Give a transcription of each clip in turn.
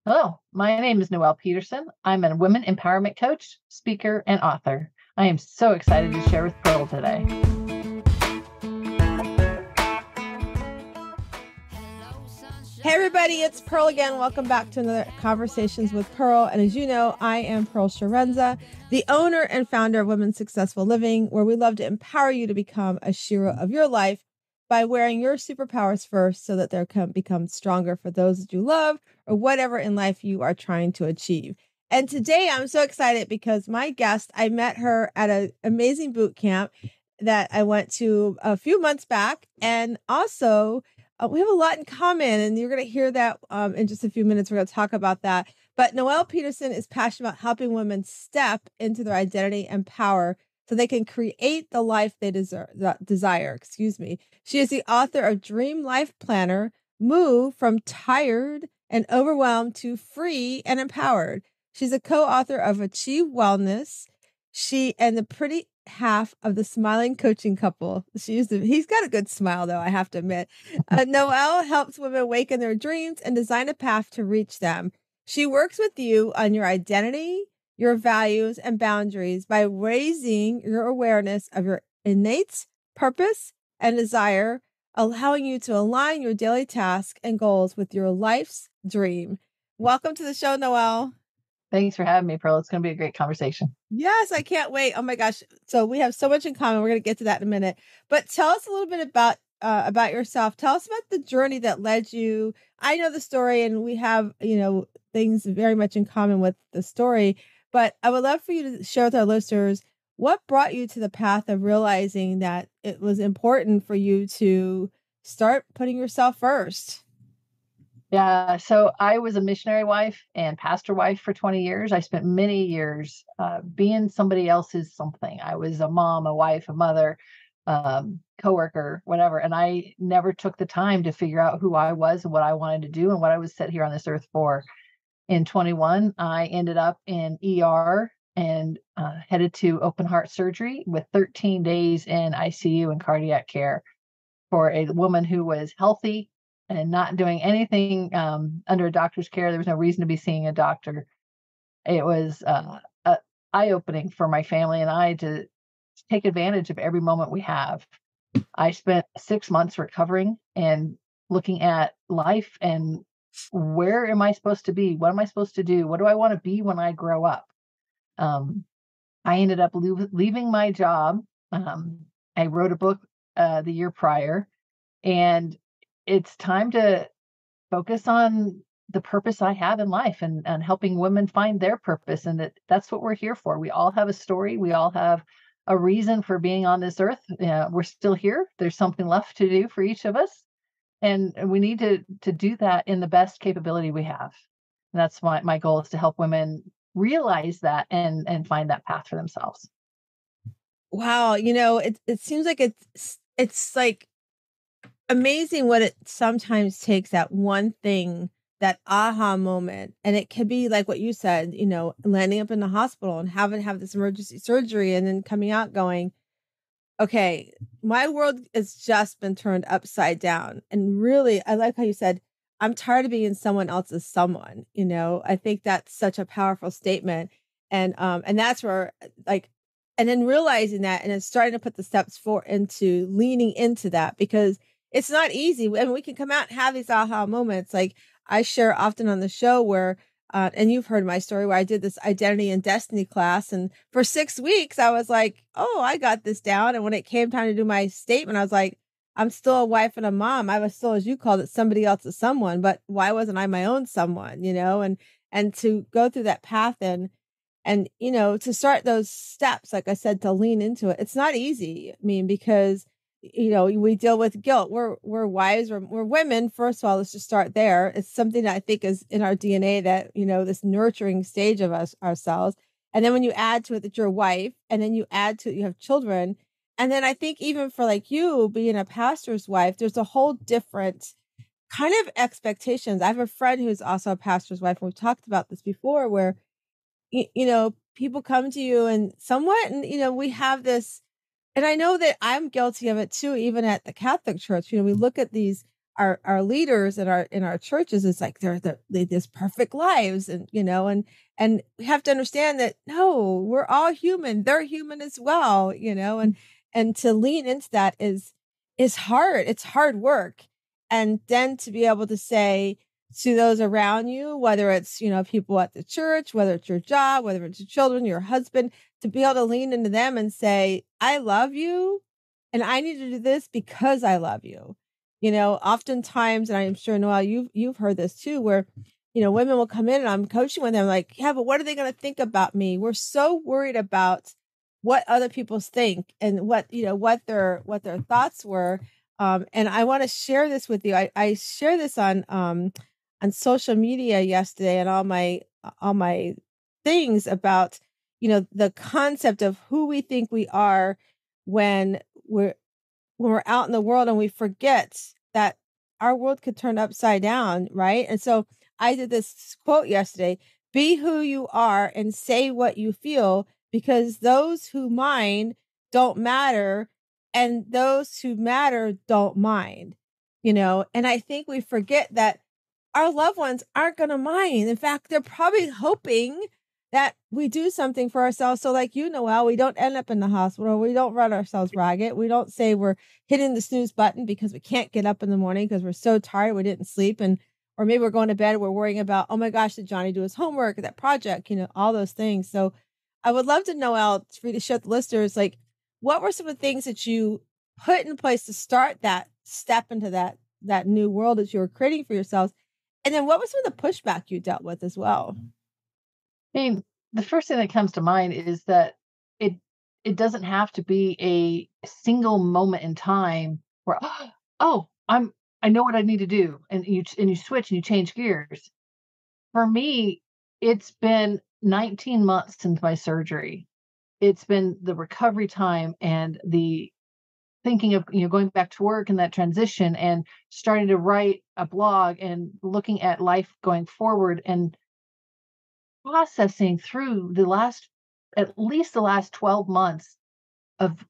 Hello, my name is Noelle Peterson. I'm a women empowerment coach, speaker, and author. I am so excited to share with Pearl today. Hey everybody, it's Pearl again. Welcome back to another Conversations with Pearl. And as you know, I am Pearl Sharenza, the owner and founder of Women's Successful Living, where we love to empower you to become a hero of your life by wearing your superpowers first so that they can become stronger for those that you love or whatever in life you are trying to achieve. And today I'm so excited because my guest, I met her at an amazing boot camp that I went to a few months back. And also, we have a lot in common, and you're going to hear that in just a few minutes. We're going to talk about that. But Noelle Peterson is passionate about helping women step into their identity and power so they can create the life they desire. Excuse me. She is the author of Dream Life Planner, Move from Tired and Overwhelmed to Free and Empowered. She's a co-author of Achieve Wellness. She and the pretty half of the smiling coaching couple. He's got a good smile, though, I have to admit. Noelle helps women awaken their dreams and design a path to reach them. She works with you on your identity, your values, and boundaries by raising your awareness of your innate purpose and desire, allowing you to align your daily tasks and goals with your life's dream. Welcome to the show, Noelle. Thanks for having me, Pearl. It's going to be a great conversation. Yes, I can't wait. Oh my gosh. So we have so much in common. We're going to get to that in a minute. But tell us a little bit about yourself. Tell us about the journey that led you. I know the story and we have, things very much in common with the story, but I would love for you to share with our listeners what brought you to the path of realizing that it was important for you to start putting yourself first. Yeah, so I was a missionary wife and pastor wife for 20 years. I spent many years being somebody else's something. I was a mom, a wife, a mother, coworker, whatever. And I never took the time to figure out who I was and what I wanted to do and what I was set here on this earth for. In 21, I ended up in ER and headed to open heart surgery with 13 days in ICU and cardiac care for a woman who was healthy and not doing anything under a doctor's care. There was no reason to be seeing a doctor. It was eye-opening for my family and I to take advantage of every moment we have. I spent 6 months recovering and looking at life and where am I supposed to be? What am I supposed to do? What do I want to be when I grow up? I ended up leaving my job. I wrote a book the year prior, and it's time to focus on the purpose I have in life and helping women find their purpose. And that's what we're here for. We all have a story. We all have a reason for being on this earth. We're still here. There's something left to do for each of us. And we need to do that in the best capability we have. And that's my goal is to help women realize that and find that path for themselves. Wow. It seems like it's like amazing what it sometimes takes, that one thing, that aha moment. And it could be like what you said, landing up in the hospital and having to have this emergency surgery and then coming out going, okay, my world has just been turned upside down. And really, I like how you said, I'm tired of being someone else's someone. I think that's such a powerful statement. And that's where and then realizing that and then starting to put the steps into leaning into that, because it's not easy. And we can come out and have these aha moments. Like I share often on the show where, and you've heard my story where I did this identity and destiny class. And for 6 weeks, I was like, oh, I got this down. And when it came time to do my statement, I was like, I'm still a wife and a mom. I was still, as you called it, somebody else's someone, but why wasn't I my own someone, and to go through that path and, to start those steps, like I said, to lean into it. It's not easy. I mean, because we deal with guilt. We're wives, we're women. First of all, let's just start there. It's something that I think is in our DNA, that, this nurturing stage of ourselves. And then when you add to it that you're a wife, and then you add to it, you have children. And then I think even for like you being a pastor's wife, there's a whole different kind of expectations. I have a friend who's also a pastor's wife, and we've talked about this before, where, people come to you and somewhat, and, we have this. And I know that I'm guilty of it too, even at the Catholic Church. We look at these our leaders in our churches, it's like they this perfect lives, and and we have to understand that no, we're all human. They're human as well, and to lean into that is hard. It's hard work. And then to be able to say to those around you, whether it's, people at the church, whether it's your job, whether it's your children, your husband, to be able to lean into them and say, I love you and I need to do this because I love you. Oftentimes, and I'm sure Noelle, you've heard this too, where women will come in and I'm coaching with them like, yeah, but what are they going to think about me? We're so worried about what other people think and what their thoughts were. And I want to share this with you. I share this on social media yesterday and all my things about the concept of who we think we are when we're out in the world and we forget that our world could turn upside down, right? And so I did this quote yesterday: be who you are and say what you feel, because those who mind don't matter and those who matter don't mind. And I think we forget that our loved ones aren't going to mind. In fact, they're probably hoping that we do something for ourselves. So like Noelle, we don't end up in the hospital. We don't run ourselves ragged. We don't say we're hitting the snooze button because we can't get up in the morning because we're so tired, we didn't sleep. Or maybe we're going to bed, we're worrying about, oh my gosh, did Johnny do his homework, that project, all those things. So I would love to know, Noelle, for you to share with the listeners, like, what were some of the things that you put in place to start that step into that new world that you were creating for yourselves? And then what was some of the pushback you dealt with as well? I mean, the first thing that comes to mind is that it it doesn't have to be a single moment in time where, oh, I know what I need to do, and you switch and you change gears. For me, it's been 19 months since my surgery. It's been the recovery time and the thinking of, going back to work and that transition and starting to write a blog and looking at life going forward and processing through at least the last 12 months of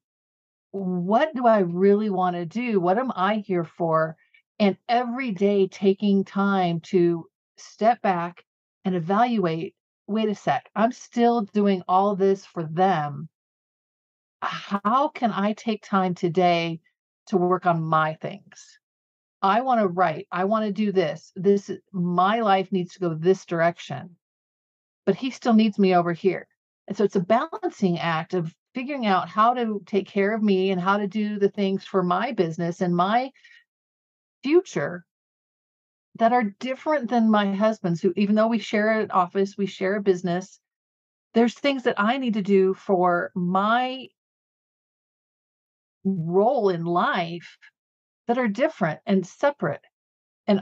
what do I really want to do? What am I here for? And every day taking time to step back and evaluate, wait a sec, I'm still doing all this for them. How can I take time today to work on my things? I want to write. I want to do this. My life needs to go this direction, but he still needs me over here. And so it's a balancing act of figuring out how to take care of me and how to do the things for my business and my future that are different than my husband's, who, even though we share an office, we share a business, there's things that I need to do for my role in life that are different and separate. And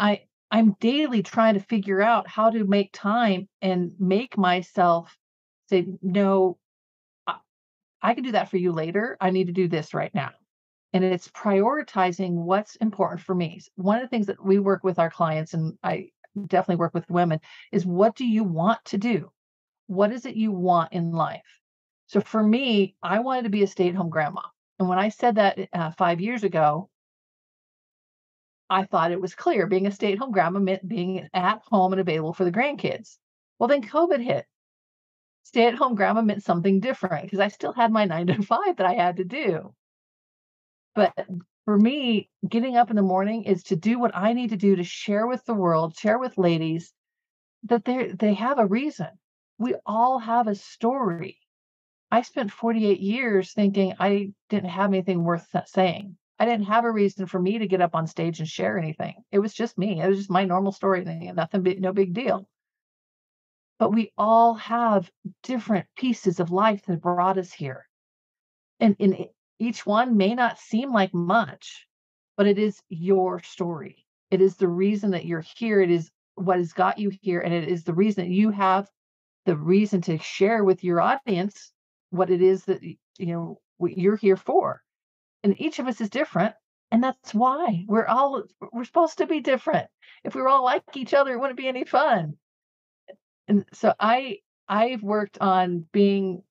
I'm daily trying to figure out how to make time and make myself say, no, I, I can do that for you later. I need to do this right now. And it's prioritizing what's important for me. One of the things that we work with our clients, and I definitely work with women, is what do you want to do? What is it you want in life? So for me, I wanted to be a stay-at-home grandma. And when I said that 5 years ago, I thought it was clear. Being a stay-at-home grandma meant being at home and available for the grandkids. Well, then COVID hit. Stay-at-home grandma meant something different because I still had my 9 to 5 that I had to do. But for me, getting up in the morning is to do what I need to do to share with the world, share with ladies that they have a reason. We all have a story. I spent 48 years thinking I didn't have anything worth saying. I didn't have a reason for me to get up on stage and share anything. It was just me. It was just my normal story, nothing big, no big deal. But we all have different pieces of life that brought us here. And each one may not seem like much, but it is your story. It is the reason that you're here. It is what has got you here. And it is the reason that you have the reason to share with your audience what it is that what you're here for. And each of us is different, and that's why we're supposed to be different. If we were all like each other, it wouldn't be any fun. And so I've worked on being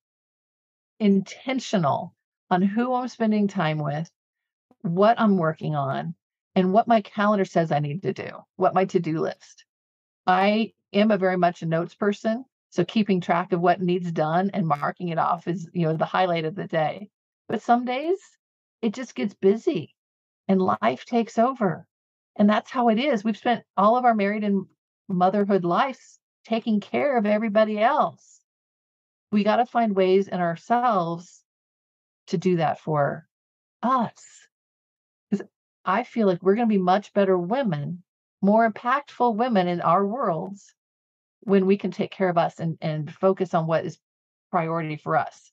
intentional on who I'm spending time with, what I'm working on, and what my calendar says I need to do, what my to-do list. I am a very much a notes person, so keeping track of what needs done and marking it off is, the highlight of the day. But some days it just gets busy and life takes over. And that's how it is. We've spent all of our married and motherhood lives taking care of everybody else. We got to find ways in ourselves to do that for us. Because I feel like we're going to be much better women, more impactful women in our worlds when we can take care of us and focus on what is priority for us.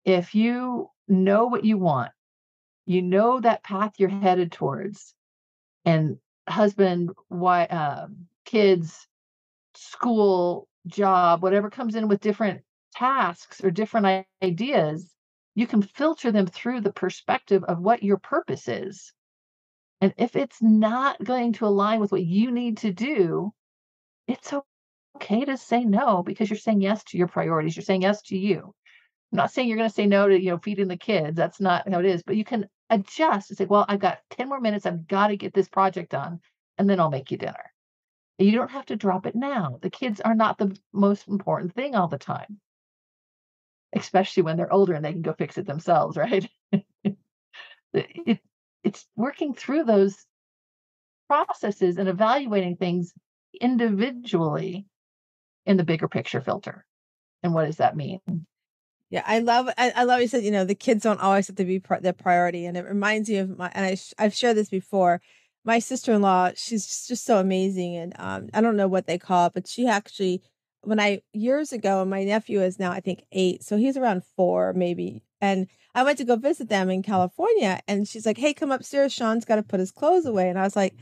If you know what you want, you know that path you're headed towards, and husband, wife, kids, school, job, whatever comes in with different tasks or different ideas, you can filter them through the perspective of what your purpose is. And if it's not going to align with what you need to do, it's okay to say no because you're saying yes to your priorities. You're saying yes to you. I'm not saying you're going to say no to, feeding the kids. That's not how it is. But you can adjust and say, well, I've got 10 more minutes. I've got to get this project done, and then I'll make you dinner. And you don't have to drop it now. The kids are not the most important thing all the time, especially when they're older and they can go fix it themselves, right? it, it's working through those processes and evaluating things individually in the bigger picture filter. And what does that mean? Yeah, I love you said, the kids don't always have to be the priority. And it reminds me of I've shared this before. My sister-in-law, she's just so amazing. And I don't know what they call it, but she actually, years ago, and my nephew is now, I think 8. So he's around 4, maybe. And I went to go visit them in California, and she's like, hey, come upstairs. Sean's got to put his clothes away. And I was like,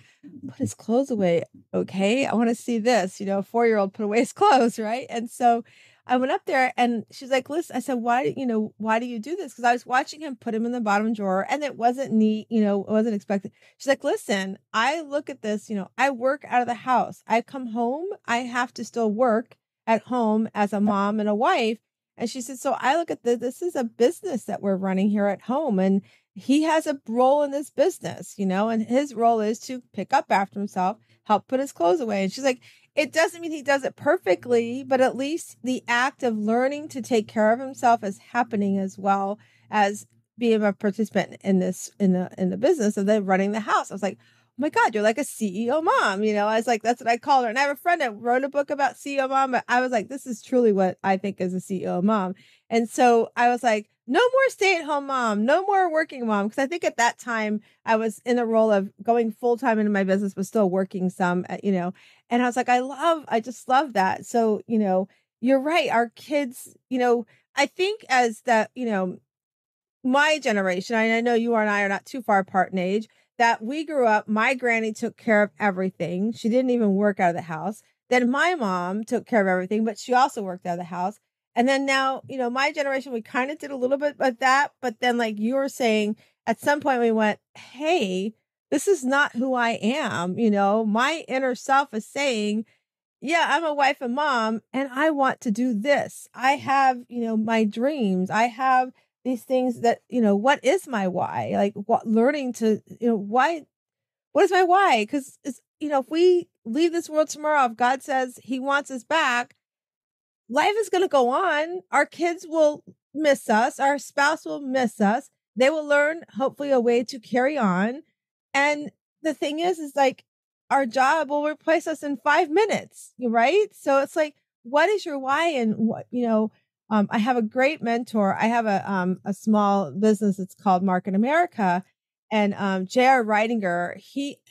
put his clothes away. Okay. I want to see this, 4-year-old put away his clothes. Right. And so I went up there and she's like, listen, I said, why do you do this? Because I was watching him put him in the bottom drawer and it wasn't neat, it wasn't expected. She's like, listen, I look at this, I work out of the house. I come home, I have to still work at home as a mom and a wife. And she said, so I look at this is a business that we're running here at home. And he has a role in this business, and his role is to pick up after himself, help put his clothes away. And she's like, it doesn't mean he does it perfectly, but at least the act of learning to take care of himself is happening as well as being a participant in the business of then running the house. I was like, oh my God, you're like a CEO mom. I was like, that's what I call her. And I have a friend that wrote a book about CEO mom, but I was like, this is truly what I think is a CEO mom. And so I was like, no more stay-at-home mom, no more working mom. Because I think at that time I was in the role of going full-time into my business, but still working some, and I was like, I just love that. So, you're right. Our kids, I think as that, my generation, I know you and I are not too far apart in age, that we grew up, my granny took care of everything. She didn't even work out of the house. Then my mom took care of everything, but she also worked out of the house. And then now, my generation, we kind of did a little bit of that. But then, like you were saying, at some point we went, hey, this is not who I am. My inner self is saying, yeah, I'm a wife and mom, and I want to do this. I have, my dreams. I have these things that, what is my why? Like learning to, why, what is my why? Because it's, if we leave this world tomorrow, if God says he wants us back, life is going to go on. Our kids will miss us. Our spouse will miss us. They will learn, hopefully, a way to carry on. And the thing is like our job will replace us in 5 minutes, right? So it's like, what is your why? And what, I have a great mentor. I have a small business. It's called Market America. And J.R. Reidinger,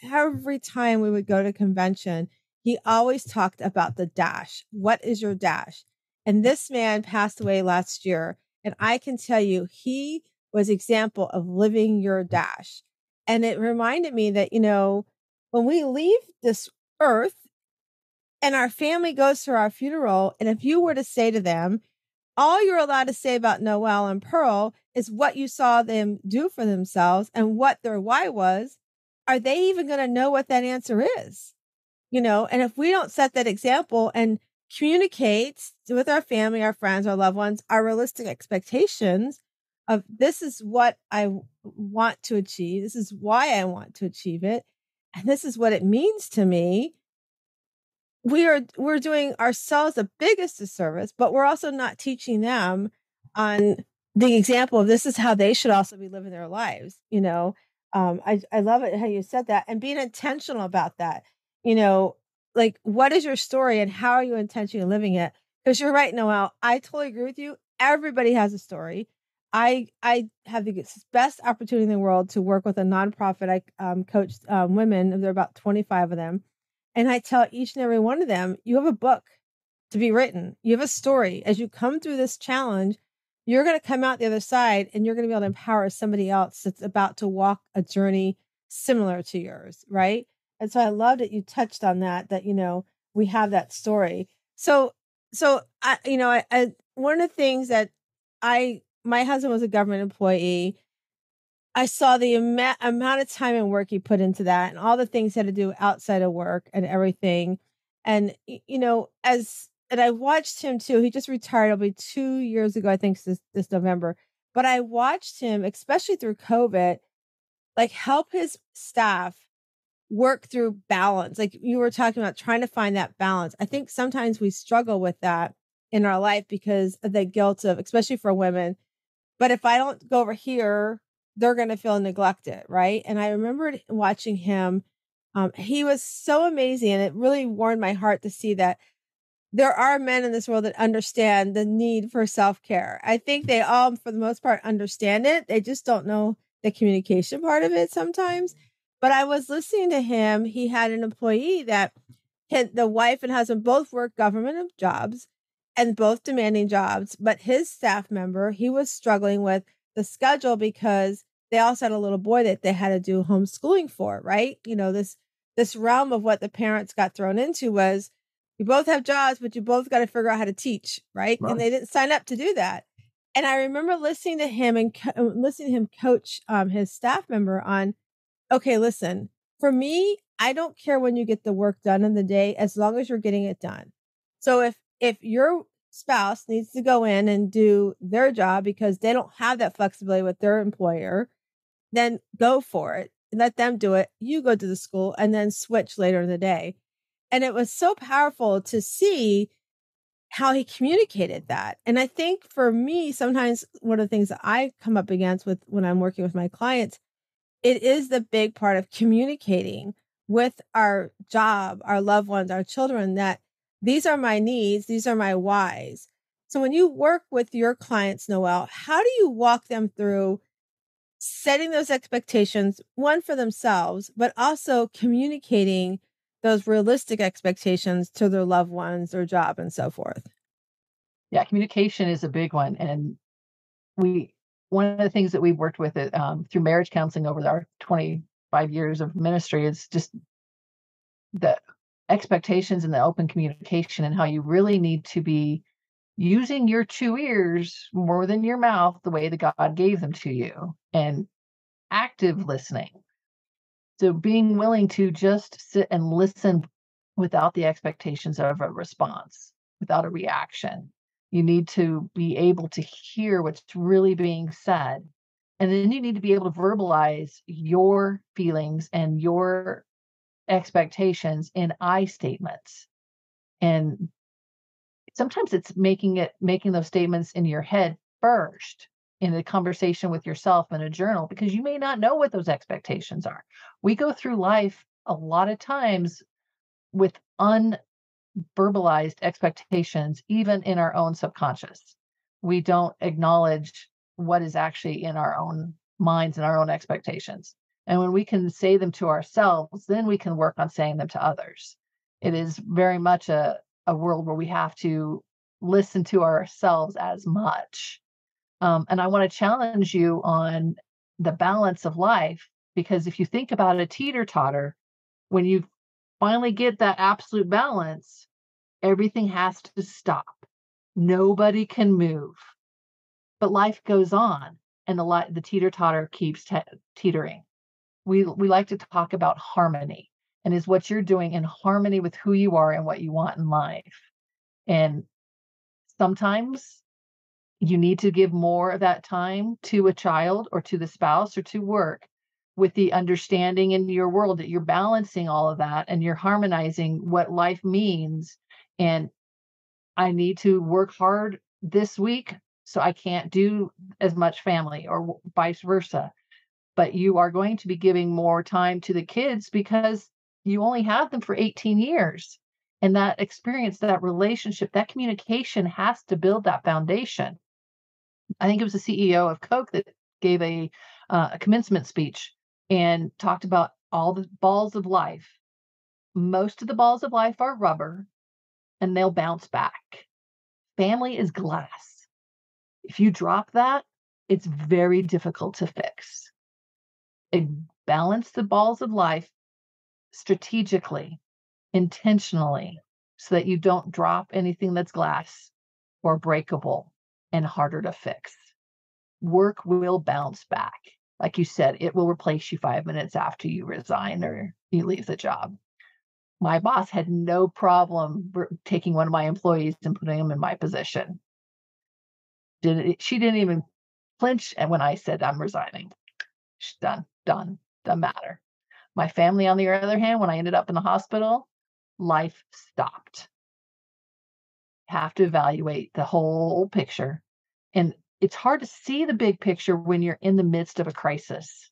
every time we would go to convention, he always talked about the dash. What is your dash? And this man passed away last year. And I can tell you, he was example of living your dash. And it reminded me that, when we leave this earth and our family goes to our funeral, and if you were to say to them, all you're allowed to say about Noelle and Pearl is what you saw them do for themselves and what their why was, are they even going to know what that answer is? And if we don't set that example and communicate with our family, our friends, our loved ones, our realistic expectations, of this is what want to achieve. This is why I want to achieve it. And this is what it means to me. We're doing ourselves the biggest disservice, but we're also not teaching them on the example of this is how they should also be living their lives. I love it how you said that and being intentional about that. You know, like what is your story and how are you intentionally living it? Because you're right, Noelle. I totally agree with you. Everybody has a story. I have the best opportunity in the world to work with a nonprofit. I coach women. There are about 25 of them. And I tell each and every one of them, you have a book to be written. You have a story. As you come through this challenge, you're going to come out the other side and you're going to be able to empower somebody else that's about to walk a journey similar to yours. Right. And so I love that you touched on that, we have that story. So one of the things that my husband was a government employee. I saw the amount of time and work he put into that and all the things he had to do outside of work and everything. And, and I watched him too. He just retired. It'll be 2 years ago, I think this November. But I watched him, especially through COVID, like help his staff work through balance. Like you were talking about trying to find that balance. I think sometimes we struggle with that in our life because of the guilt of, especially for women. But if I don't go over here, they're going to feel neglected. Right. And I remembered watching him. He was so amazing. And it really warmed my heart to see that there are men in this world that understand the need for self-care. I think they all, for the most part, understand it. They just don't know the communication part of it sometimes. But I was listening to him. He had an employee that the wife and husband both work government jobs and both demanding jobs. But his staff member, he was struggling with the schedule because they also had a little boy that they had to do homeschooling for, right? This realm of what the parents got thrown into was you both have jobs, but you both got to figure out how to teach, right? And they didn't sign up to do that. And I remember listening to him and listening to him coach his staff member on, okay, listen, for me, I don't care when you get the work done in the day, as long as you're getting it done. So if your spouse needs to go in and do their job because they don't have that flexibility with their employer, then go for it. Let them do it. You go to the school and then switch later in the day. And it was so powerful to see how he communicated that. And I think for me, sometimes one of the things that I come up against with when I'm working with my clients, it is the big part of communicating with our job, our loved ones, our children, that these are my needs. These are my whys. So when you work with your clients, Noelle, how do you walk them through setting those expectations, one for themselves, but also communicating those realistic expectations to their loved ones, their job, and so forth? Yeah, communication is a big one. And one of the things that we've worked with it through marriage counseling over our 25 years of ministry is just the expectations and the open communication and how you really need to be using your two ears more than your mouth the way that God gave them to you, and active listening. So being willing to just sit and listen without the expectations of a response, without a reaction. You need to be able to hear what's really being said. And then you need to be able to verbalize your feelings and your expectations in I statements. And sometimes it's making those statements in your head first in a conversation with yourself in a journal, because you may not know what those expectations are. We go through life a lot of times with unverbalized expectations, even in our own subconscious. We don't acknowledge what is actually in our own minds and our own expectations. And when we can say them to ourselves, then we can work on saying them to others. It is very much a world where we have to listen to ourselves as much. And I want to challenge you on the balance of life, because if you think about a teeter-totter, when you finally get that absolute balance, everything has to stop. Nobody can move. But life goes on, and the teeter-totter keeps teetering. We like to talk about harmony, and is what you're doing in harmony with who you are and what you want in life. And sometimes You need to give more of that time to a child or to the spouse or to work, with the understanding in your world that you're balancing all of that and you're harmonizing what life means. And I need to work hard this week, so I can't do as much family, or vice versa. But you are going to be giving more time to the kids because you only have them for 18 years. And that experience, that relationship, that communication has to build that foundation. I think it was the CEO of Coke that gave a commencement speech and talked about all the balls of life. Most of the balls of life are rubber and they'll bounce back. Family is glass. If you drop that, it's very difficult to fix. And balance the balls of life strategically, intentionally, so that you don't drop anything that's glass or breakable and harder to fix. Work will bounce back. Like you said, it will replace you 5 minutes after you resign or you leave the job. My boss had no problem taking one of my employees and putting him in my position. She didn't even flinch when I said I'm resigning. She's done, doesn't matter. My family, on the other hand, when I ended up in the hospital, life stopped. Have to evaluate the whole picture. And it's hard to see the big picture when you're in the midst of a crisis.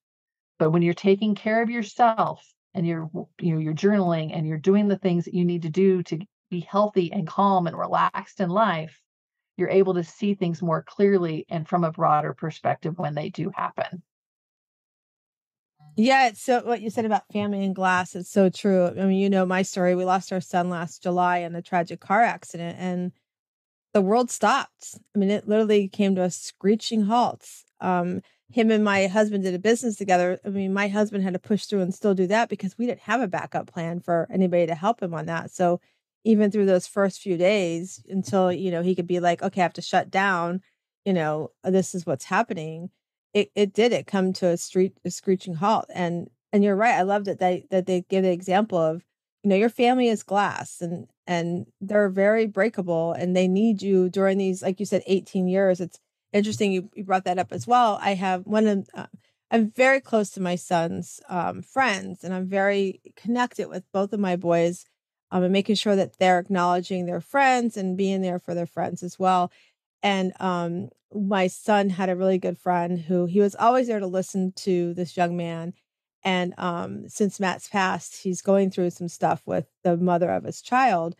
But when you're taking care of yourself and you're journaling and you're doing the things that you need to do to be healthy and calm and relaxed in life, you're able to see things more clearly and from a broader perspective when they do happen. Yeah, it's so what you said about family and glass is so true. I mean, you know my story. We lost our son last July in a tragic car accident, and the world stopped. I mean, it literally came to a screeching halt. Him and my husband did a business together. I mean, my husband had to push through and still do that because we didn't have a backup plan for anybody to help him on that. So even through those first few days until, he could be like, okay, I have to shut down, this is what's happening. It did it come to a screeching halt. And you're right. I love that they give the example of, your family is glass and they're very breakable and they need you during these, like you said, 18 years. It's interesting. You brought that up as well. I have I'm very close to my son's friends, and I'm very connected with both of my boys, and making sure that they're acknowledging their friends and being there for their friends as well. And my son had a really good friend who he was always there to listen to this young man. And since Matt's passed, he's going through some stuff with the mother of his child,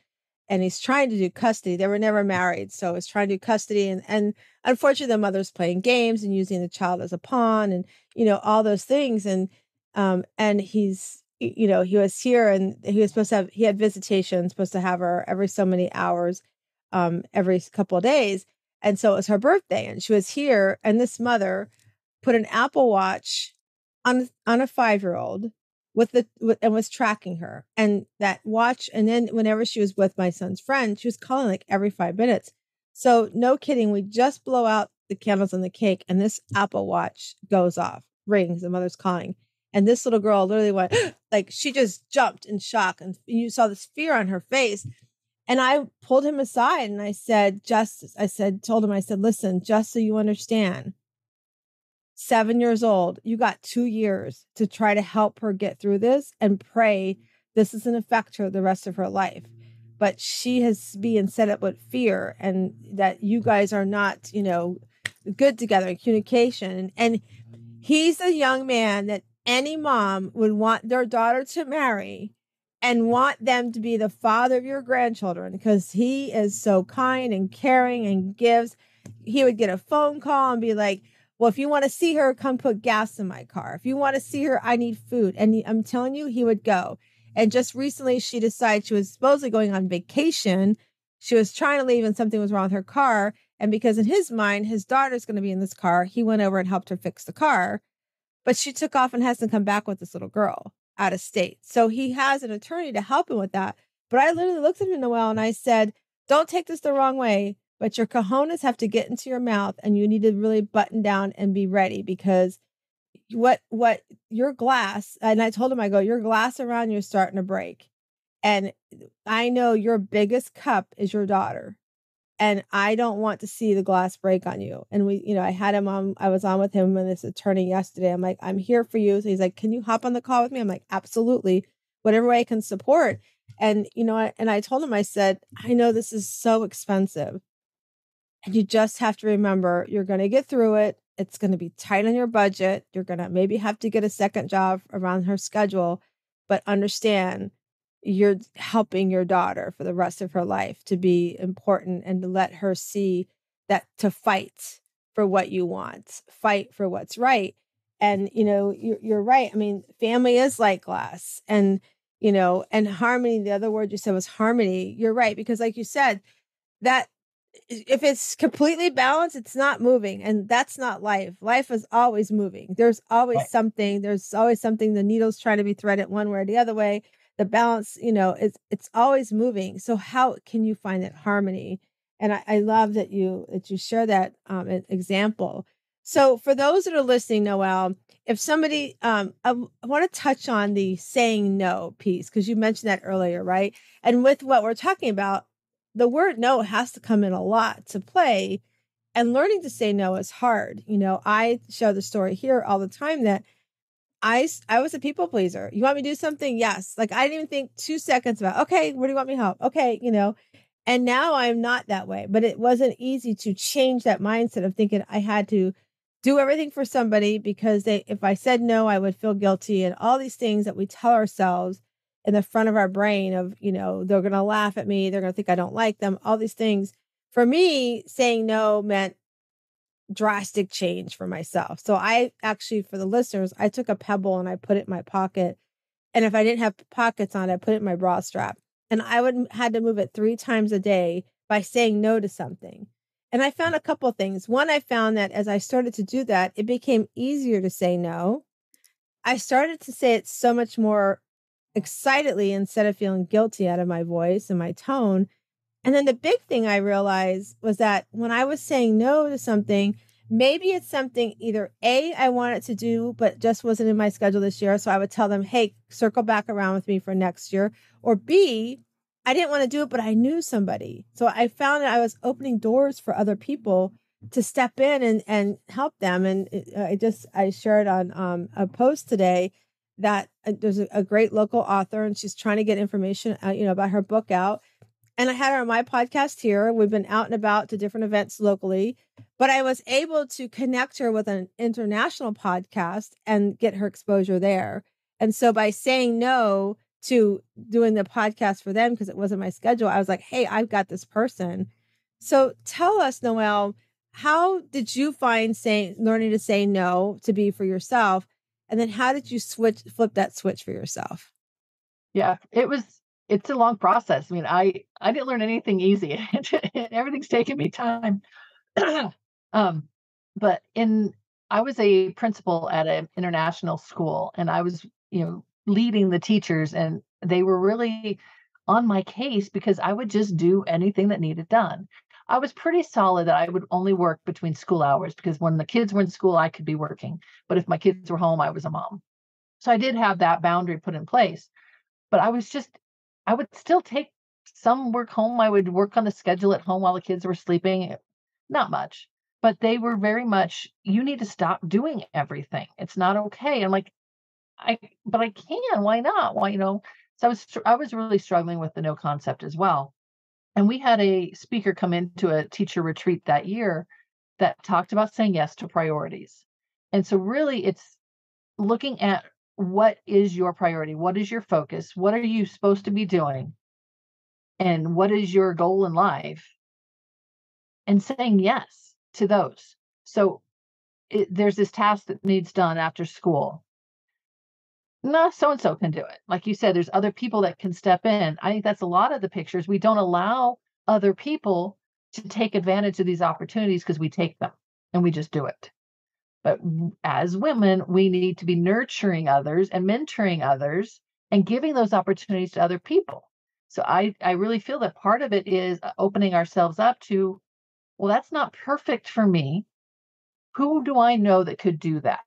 and he's trying to do custody. They were never married, so he's trying to do custody. And unfortunately, the mother's playing games and using the child as a pawn, and all those things. And he was here, and he had visitation, supposed to have her every so many hours, every couple of days. And so it was her birthday, and she was here, and this mother put an Apple Watch on a 5-year-old and was tracking her, and that watch. And then whenever she was with my son's friend, she was calling like every 5 minutes. So no kidding, we just blow out the candles on the cake, and this Apple Watch goes off, rings, the mother's calling. And this little girl literally went like, she just jumped in shock, and you saw this fear on her face. And I pulled him aside and I said, told him, I said, listen, just so you understand, 7 years old, you got 2 years to try to help her get through this, and pray this doesn't affect her the rest of her life. But she has been set up with fear, and that you guys are not, good together in communication. And he's a young man that any mom would want their daughter to marry and want them to be the father of your grandchildren, because he is so kind and caring and gives. He would get a phone call and be like, well, if you want to see her, come put gas in my car. If you want to see her, I need food. And I'm telling you, he would go. And just recently, she decided she was supposedly going on vacation. She was trying to leave and something was wrong with her car. And because in his mind, his daughter's going to be in this car, he went over and helped her fix the car. But she took off and hasn't come back with this little girl out of state. So he has an attorney to help him with that. But I literally looked at him, Noelle, and I said, don't take this the wrong way, but your cojones have to get into your mouth, and you need to really button down and be ready, because what your glass, and I told him, I go, your glass around you is starting to break. And I know your biggest cup is your daughter. and I don't want to see the glass break on you. And I was on with him and this attorney yesterday. I'm like, I'm here for you. So he's like, can you hop on the call with me? I'm like, absolutely. Whatever way I can support. And, and I told him, I said, I know this is so expensive. And you just have to remember, you're going to get through it. It's going to be tight on your budget. You're going to maybe have to get a second job around her schedule, but understand you're helping your daughter for the rest of her life to be important and to let her see that to fight for what you want, fight for what's right. And, you're right. I mean, family is like glass and harmony. The other word you said was harmony. You're right. Because like you said, that if it's completely balanced, it's not moving. And that's not life. Life is always moving. There's always Right. something. There's always something. The needle's trying to be threaded one way or the other way. The balance, it's always moving. So how can you find that harmony? And I love that you share that example. So for those that are listening, Noelle, if somebody, I want to touch on the saying no piece because you mentioned that earlier, right? And with what we're talking about, the word no has to come in a lot to play, and learning to say no is hard. I share the story here all the time that I was a people pleaser. You want me to do something? Yes. Like I didn't even think 2 seconds about, okay, where do you want me to help? Okay. And now I'm not that way, but it wasn't easy to change that mindset of thinking I had to do everything for somebody because if I said no, I would feel guilty and all these things that we tell ourselves in the front of our brain of, they're going to laugh at me. They're going to think I don't like them. All these things. For me, saying no meant drastic change for myself. So I actually, for the listeners, I took a pebble and I put it in my pocket. And if I didn't have pockets on it, I put it in my bra strap. And I had to move it 3 times a day by saying no to something. And I found a couple of things. One, I found that as I started to do that, it became easier to say no. I started to say it so much more excitedly instead of feeling guilty out of my voice and my tone. And then the big thing I realized was that when I was saying no to something, maybe it's something either A, I wanted to do, but just wasn't in my schedule this year. So I would tell them, hey, circle back around with me for next year. Or B, I didn't want to do it, but I knew somebody. So I found that I was opening doors for other people to step in and help them. And I shared on a post today that there's a great local author and she's trying to get information, about her book out. And I had her on my podcast here. We've been out and about to different events locally, but I was able to connect her with an international podcast and get her exposure there. And so by saying no to doing the podcast for them, because it wasn't my schedule, I was like, hey, I've got this person. So tell us, Noelle, how did you find learning to say no to be for yourself? And then how did you flip that switch for yourself? Yeah, it's a long process. I mean, I didn't learn anything easy. Everything's taken me time. um, but I was a principal at an international school, and I was, leading the teachers, and they were really on my case because I would just do anything that needed done. I was pretty solid that I would only work between school hours because when the kids were in school, I could be working. But if my kids were home, I was a mom. So I did have that boundary put in place. But I would still take some work home. I would work on the schedule at home while the kids were sleeping. Not much, but they were very much, you need to stop doing everything. It's not okay. I'm like, but I can. Why not? Why, So I was really struggling with the no concept as well. And we had a speaker come into a teacher retreat that year that talked about saying yes to priorities. And so really it's looking at what is your priority? What is your focus? What are you supposed to be doing? And what is your goal in life? And saying yes to those. So there's this task that needs done after school. No, so and so can do it. Like you said, there's other people that can step in. I think that's a lot of the pictures. We don't allow other people to take advantage of these opportunities because we take them and we just do it. But as women, we need to be nurturing others and mentoring others and giving those opportunities to other people. So I really feel that part of it is opening ourselves up to, well, that's not perfect for me. Who do I know that could do that?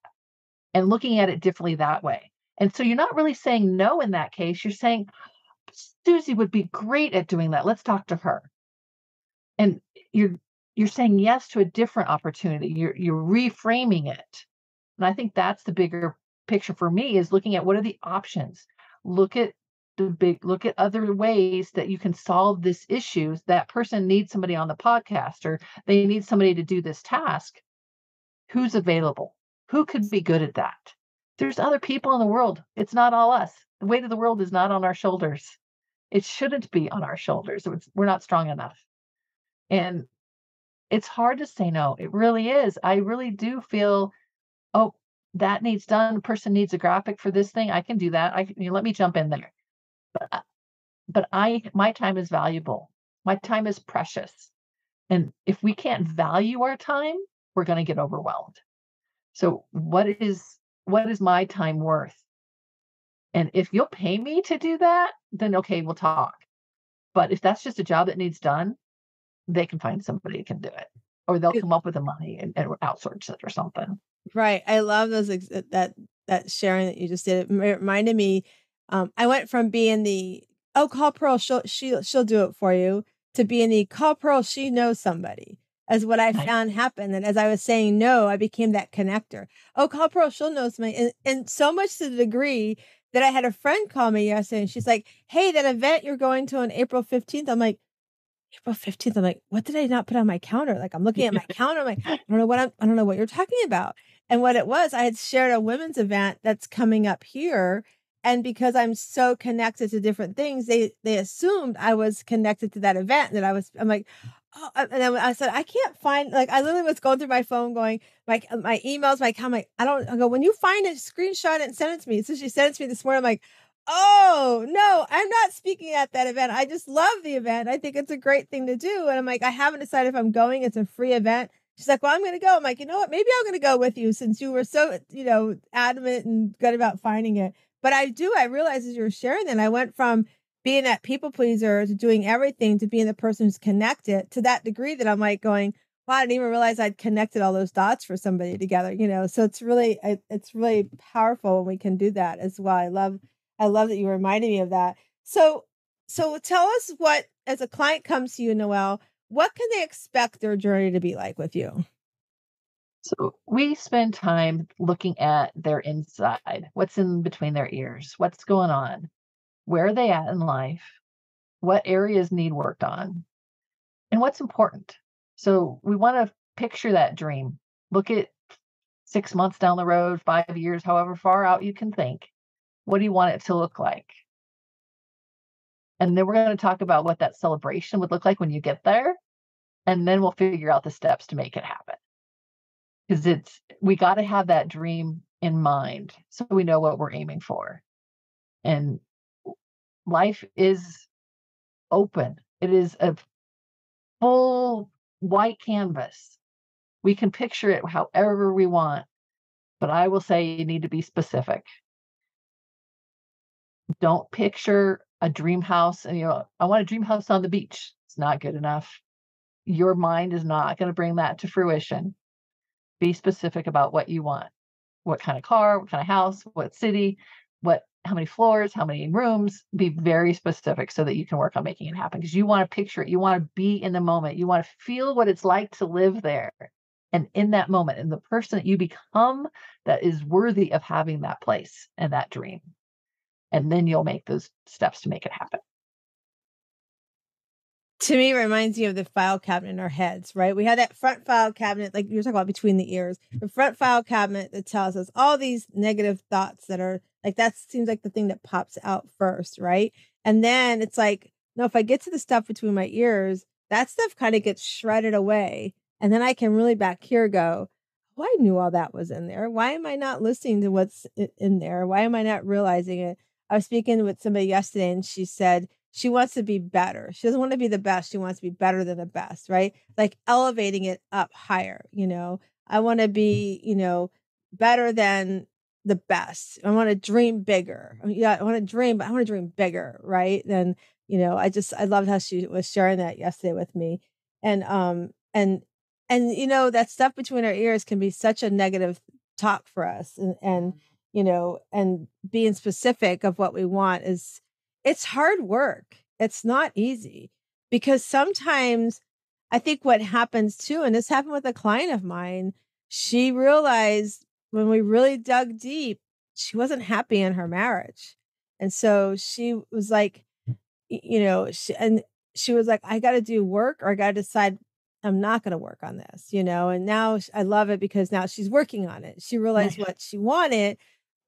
And looking at it differently that way. And so you're not really saying no in that case. You're saying, Susie would be great at doing that. Let's talk to her. And you're you're saying yes to a different opportunity. You're reframing it. And I think that's the bigger picture for me, is looking at what are the options. Look at look at other ways that you can solve this issue. That person needs somebody on the podcast, or they need somebody to do this task. Who's available? Who could be good at that? There's other people in the world. It's not all us. The weight of the world is not on our shoulders. It shouldn't be on our shoulders. We're not strong enough. And it's hard to say no. It really is. I really do feel, oh, that needs done. The person needs a graphic for this thing. I can do that. Let me jump in there. But my time is valuable. My time is precious. And if we can't value our time, we're going to get overwhelmed. So what is my time worth? And if you'll pay me to do that, then okay, we'll talk. But if that's just a job that needs done, they can find somebody who can do it, or they'll come up with the money and outsource it or something. Right. I love those that sharing that you just did. It reminded me. I went from being the, oh, call Pearl, she'll do it for you, to being the, call Pearl, she knows somebody, as what I Nice. found happened. And as I was saying no, I became that connector. Oh, call Pearl, she'll know somebody, and so much to the degree that I had a friend call me yesterday, and she's like, "Hey, that event you're going to on April 15th." I'm like, April 15th. I'm like, what did I not put on my calendar? Like, I'm looking at my calendar. I'm like, I don't know what you're talking about. And what it was, I had shared a women's event that's coming up here. And because I'm so connected to different things, they assumed I was connected to that event, and that I'm like, oh, and then I said, I can't find, like, I literally was going through my phone going, my emails, my comment. I go, when you find it, screenshot it and send it to me. So she sent it to me this morning. I'm like, oh, no, I'm not speaking at that event. I just love the event. I think it's a great thing to do. And I'm like, I haven't decided if I'm going. It's a free event. She's like, well, I'm going to go. I'm like, you know what? Maybe I'm going to go with you, since you were so, adamant and good about finding it. But I realized as you were sharing that, I went from being that people pleaser to doing everything to being the person who's connected, to that degree that I'm like going, wow, I didn't even realize I'd connected all those dots for somebody together, So it's really powerful when we can do that as well. I love that you reminded me of that. So tell us, what, as a client comes to you, Noelle, what can they expect their journey to be like with you? So we spend time looking at their inside, what's in between their ears, what's going on, where are they at in life, what areas need worked on, and what's important. So we want to picture that dream. Look at 6 months down the road, 5 years, however far out you can think. What do you want it to look like? And then we're going to talk about what that celebration would look like when you get there. And then we'll figure out the steps to make it happen. Because we got to have that dream in mind so we know what we're aiming for. And life is open. It is a full white canvas. We can picture it however we want, but I will say you need to be specific. Don't picture a dream house and, I want a dream house on the beach. It's not good enough. Your mind is not going to bring that to fruition. Be specific about what you want. What kind of car, what kind of house, what city, how many floors, how many rooms. Be very specific so that you can work on making it happen, because you want to picture it. You want to be in the moment. You want to feel what it's like to live there. And in that moment, and the person that you become, that is worthy of having that place and that dream. And then you'll make those steps to make it happen. To me, it reminds me of the file cabinet in our heads, right? We have that front file cabinet, like you were talking about, between the ears, the front file cabinet that tells us all these negative thoughts that are like, that seems like the thing that pops out first, right? And then it's like, no, if I get to the stuff between my ears, that stuff kind of gets shredded away. And then I can really back here go, oh, I knew all that was in there. Why am I not listening to what's in there? Why am I not realizing it? I was speaking with somebody yesterday, and she said, she wants to be better. She doesn't want to be the best. She wants to be better than the best, right? Like elevating it up higher, I want to be, better than the best. I want to dream bigger. I want to dream, but I want to dream bigger, right? Then, I loved how she was sharing that yesterday with me. And that stuff between our ears can be such a negative talk for us. And being specific of what we want it's hard work. It's not easy, because sometimes I think what happens too, and this happened with a client of mine, she realized when we really dug deep, she wasn't happy in her marriage. And so she was like, she was like, I got to do work, or I got to decide I'm not going to work on this, and now I love it because now she's working on it. She realized Nice. what she wanted,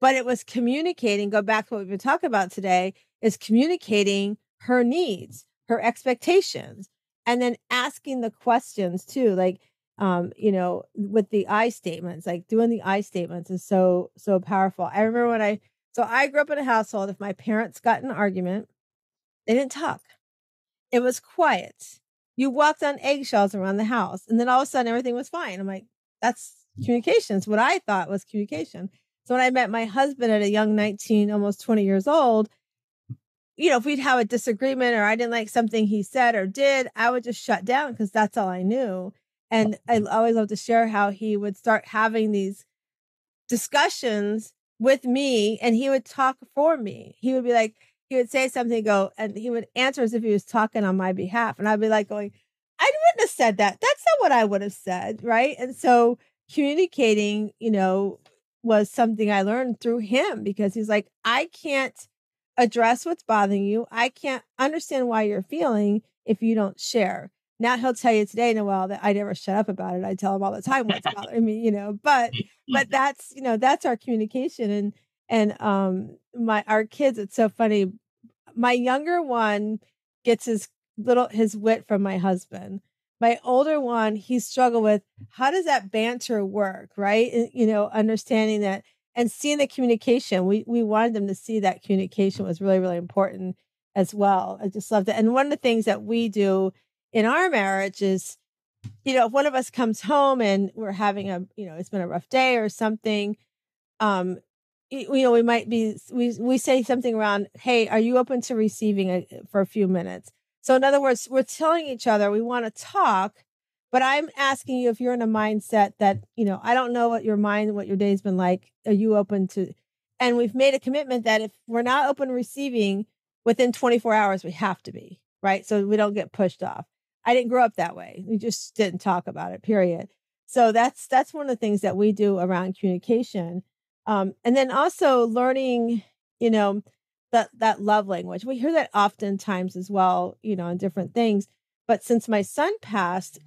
but it was communicating, go back to what we've been talking about today, is communicating her needs, her expectations, and then asking the questions too, like, with the I statements, like doing the I statements is so, so powerful. I remember so I grew up in a household, if my parents got in an argument, they didn't talk. It was quiet. You walked on eggshells around the house, and then all of a sudden everything was fine. I'm like, that's communication. It's what I thought was communication. So when I met my husband at a young 19, almost 20 years old, if we'd have a disagreement or I didn't like something he said or did, I would just shut down because that's all I knew. And I always love to share how he would start having these discussions with me, and he would talk for me. He would be like, he would say something, and he would answer as if he was talking on my behalf. And I'd be like going, I wouldn't have said that. That's not what I would have said. Right. And so communicating, was something I learned through him, because he's like, I can't address what's bothering you. I can't understand why you're feeling if you don't share. Now he'll tell you today, Noelle, that I never shut up about it. I tell him all the time what's bothering me, but that's our communication. Our kids, it's so funny. My younger one gets his wit from my husband. My older one, he struggled with, how does that banter work? Right. And, understanding that and seeing the communication. We wanted them to see that communication was really, really important as well. I just loved it. And one of the things that we do in our marriage is, if one of us comes home and we're having it's been a rough day or something, we might be, we say something around, hey, are you open to receiving for a few minutes? So in other words, we're telling each other we want to talk, but I'm asking you if you're in a mindset that, I don't know what your day's been like. Are you open to, and we've made a commitment that if we're not open to receiving within 24 hours, we have to be, right? So we don't get pushed off. I didn't grow up that way. We just didn't talk about it, period. So that's one of the things that we do around communication. And then also learning, that love language. We hear that oftentimes as well, in different things. But since my son passed,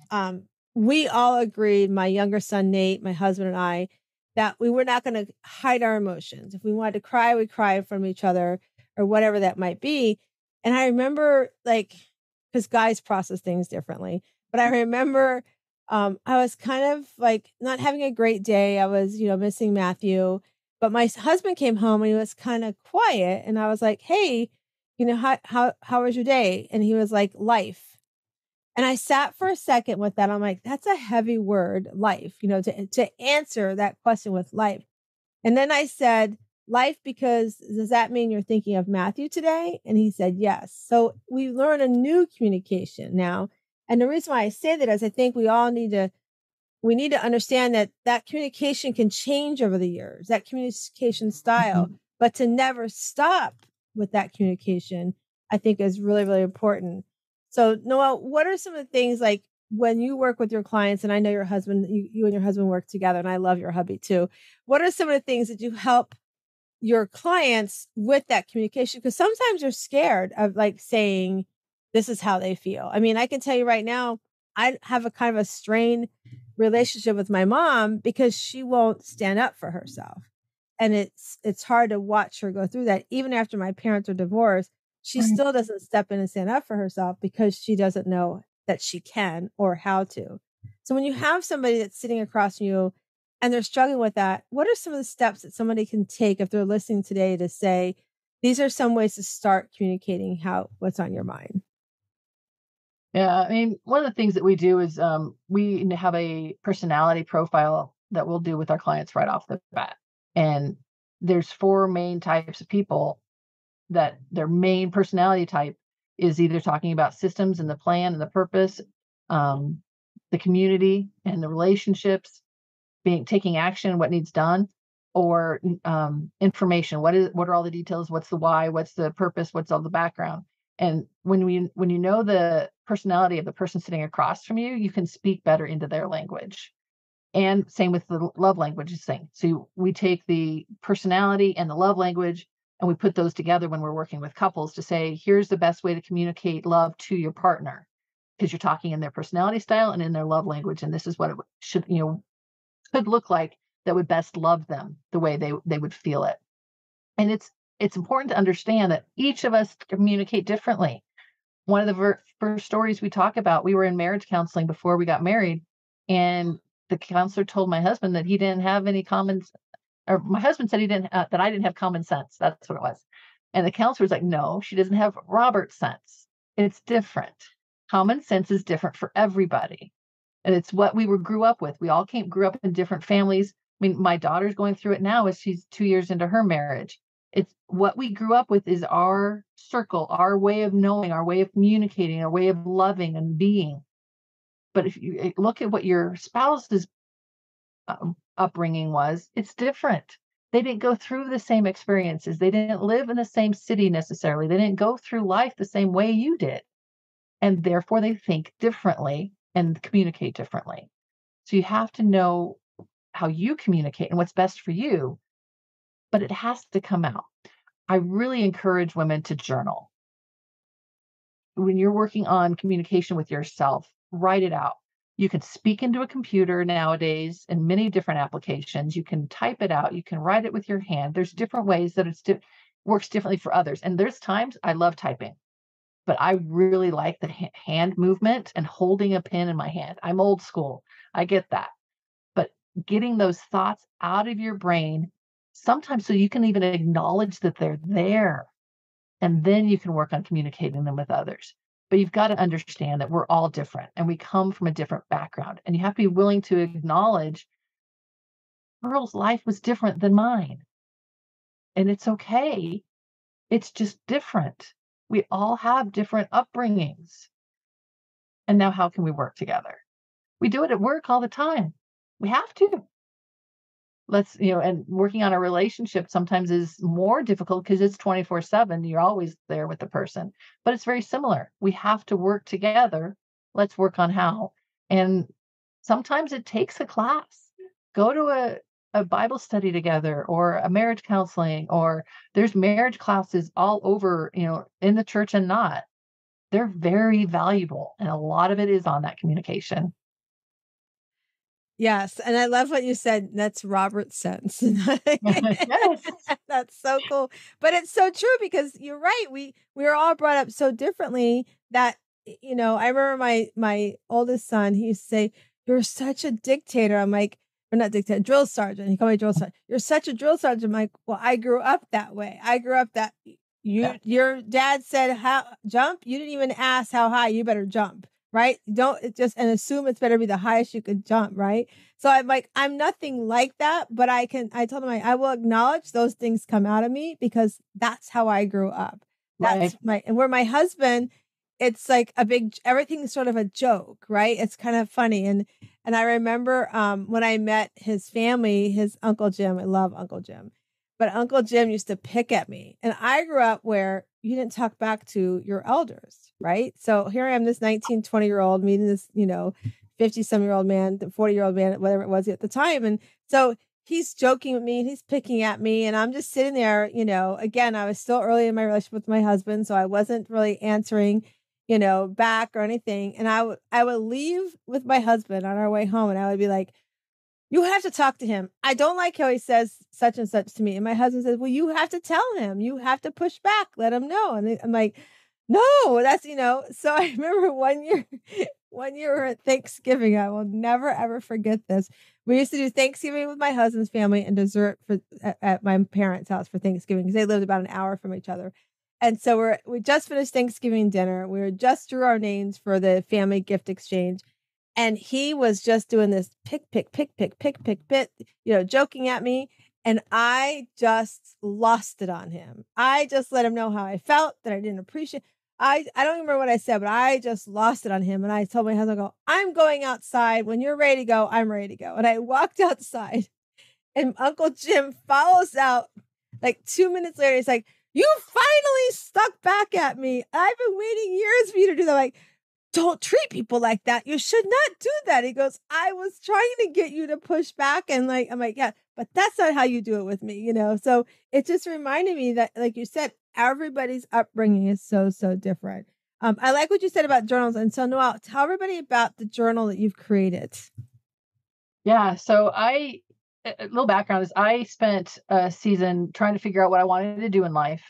we all agreed, my younger son, Nate, my husband and I, that we were not going to hide our emotions. If we wanted to cry, we cry from each other or whatever that might be. And I remember, because guys process things differently, but I remember I was kind of like not having a great day. I was, missing Matthew, but my husband came home and he was kind of quiet. And I was like, hey, how was your day? And he was like, life. And I sat for a second with that. I'm like, that's a heavy word, life, to answer that question with life. And then I said, life, because does that mean you're thinking of Matthew today? And he said, yes. So we learn a new communication now. And the reason why I say that is I think we need to understand that communication can change over the years, that communication style, but to never stop with that communication, I think is really, really important. So Noelle, what are some of the things, like when you work with your clients, and I know your husband, you and your husband work together, and I love your hubby too. What are some of the things that you help your clients with that communication? Because sometimes you're scared of saying, this is how they feel. I mean, I can tell you right now, I have a kind of a strained relationship with my mom because she won't stand up for herself. And it's hard to watch her go through that. Even after my parents are divorced, she still doesn't step in and stand up for herself because she doesn't know that she can or how to. So when you have somebody that's sitting across from you and they're struggling with that, what are some of the steps that somebody can take if they're listening today to say, these are some ways to start communicating what's on your mind? Yeah, I mean, one of the things that we do is we have a personality profile that we'll do with our clients right off the bat. And there's 4 main types of people that their main personality type is either talking about systems and the plan and the purpose, the community and the relationships, taking action, what needs done, or information. What are all the details? What's the why? What's the purpose? What's all the background? And when you know the personality of the person sitting across from you, you can speak better into their language. And same with the love languages thing. So we take the personality and the love language and we put those together when we're working with couples to say, here's the best way to communicate love to your partner, because you're talking in their personality style and in their love language. And this is what it should, could look like that would best love them the way they would feel it. And it's important to understand that each of us communicate differently. One of the first stories we talk about, we were in marriage counseling before we got married, and the counselor told my husband that he didn't have any or my husband said he didn't that I didn't have common sense. That's what it was. And the counselor was like, no, she doesn't have Robert's sense. It's different. Common sense is different for everybody. And it's what we grew up with. We all grew up in different families. I mean, my daughter's going through it now as she's 2 years into her marriage. It's what we grew up with is our circle, our way of knowing, our way of communicating, our way of loving and being. But if you look at what your spouse's upbringing was, it's different. They didn't go through the same experiences. They didn't live in the same city necessarily. They didn't go through life the same way you did. And therefore they think differently and communicate differently. So you have to know how you communicate and what's best for you, but it has to come out. I really encourage women to journal. When you're working on communication with yourself, write it out. You can speak into a computer nowadays in many different applications. You can type it out. You can write it with your hand. There's different ways that it works differently for others. And there's times I love typing, but I really like the hand movement and holding a pen in my hand. I'm old school. I get that. But getting those thoughts out of your brain, sometimes so you can even acknowledge that they're there. And then you can work on communicating them with others. But you've got to understand that we're all different and we come from a different background. And you have to be willing to acknowledge Earl's life was different than mine. And it's okay. It's just different. We all have different upbringings. And now how can we work together? We do it at work all the time. We have to. And working on a relationship sometimes is more difficult because it's 24/7. You're always there with the person, but it's very similar. We have to work together. Let's work on how. And sometimes it takes a class. Go to a Bible study together or a marriage counseling, or there's marriage classes all over, in the church and not. They're very valuable. And a lot of it is on that communication. Yes, and I love what you said, that's Robert's sense. Yes. That's so cool. But it's so true because you're right. We were all brought up so differently that I remember my oldest son, he used to say, "You're such a dictator." I'm like, or not dictator, drill sergeant. He called me drill sergeant. "You're such a drill sergeant." I'm like, "Well, I grew up that way. I grew up that your dad said how jump, you didn't even ask how high, you better jump." Right? Don't just and assume it's better be the highest you could jump, right? So I'm like, I'm nothing like that, but I told him I will acknowledge those things come out of me because that's how I grew up. That's Right. and where my husband, it's like everything's sort of a joke, right? It's kind of funny. And I remember when I met his family, his Uncle Jim, I love Uncle Jim. But Uncle Jim used to pick at me. And I grew up where you didn't talk back to your elders, right? So here I am, this 19, 20-year-old meeting this, 50-some-year-old man, 40-year-old man, whatever it was at the time. And so he's joking with me, he's picking at me, and I'm just sitting there, again, I was still early in my relationship with my husband, so I wasn't really answering, back or anything. And I would leave with my husband on our way home and I would be like, "You have to talk to him. I don't like how he says such and such to me." And my husband says, "Well, you have to tell him. You have to push back. Let him know." And I'm like, "No, that's." So I remember one year at Thanksgiving, I will never, ever forget this. We used to do Thanksgiving with my husband's family and dessert at my parents' house for Thanksgiving because they lived about an hour from each other. And so we just finished Thanksgiving dinner. We were just drew our names for the family gift exchange. And he was just doing this pick, joking at me. And I just lost it on him. I just let him know how I felt, that I didn't appreciate. I don't remember what I said, but I just lost it on him. And I told my husband, "I'm going outside. When you're ready to go, I'm ready to go." And I walked outside and Uncle Jim follows out like 2 minutes later. He's like, You finally stuck back at me. I've been waiting years for you to do that. Like, don't treat people like that. You should not do that. He goes, I was trying to get you to push back. And like, I'm like, yeah, but that's not how you do it with me, So it just reminded me that, like you said, everybody's upbringing is so, so different. I like what you said about journals. And so, Noelle, tell everybody about the journal that you've created. Yeah. So a little background is I spent a season trying to figure out what I wanted to do in life.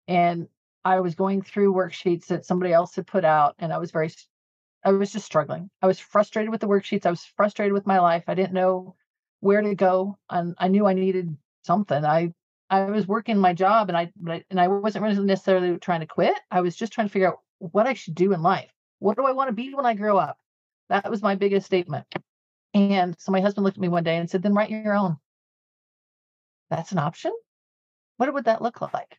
And I was going through worksheets that somebody else had put out, and I was just struggling. I was frustrated with the worksheets. I was frustrated with my life. I didn't know where to go. And I knew I needed something. I was working my job, and I wasn't really necessarily trying to quit. I was just trying to figure out what I should do in life. What do I want to be when I grow up? That was my biggest statement. And so my husband looked at me one day and said, then write your own. That's an option. What would that look like?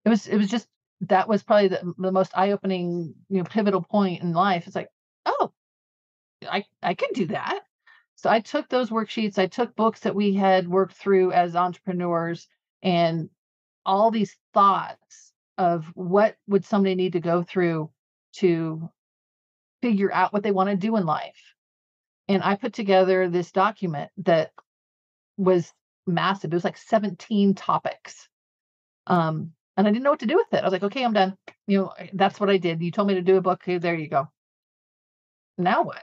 It was just, that was probably the most eye-opening, pivotal point in life. It's like, oh, I can do that. So I took those worksheets, I took books that we had worked through as entrepreneurs, and all these thoughts of what would somebody need to go through to figure out what they want to do in life. And I put together this document that was massive. It was like 17 topics. And I didn't know what to do with it. I was like, okay, I'm done. That's what I did. You told me to do a book. Okay, there you go. Now what?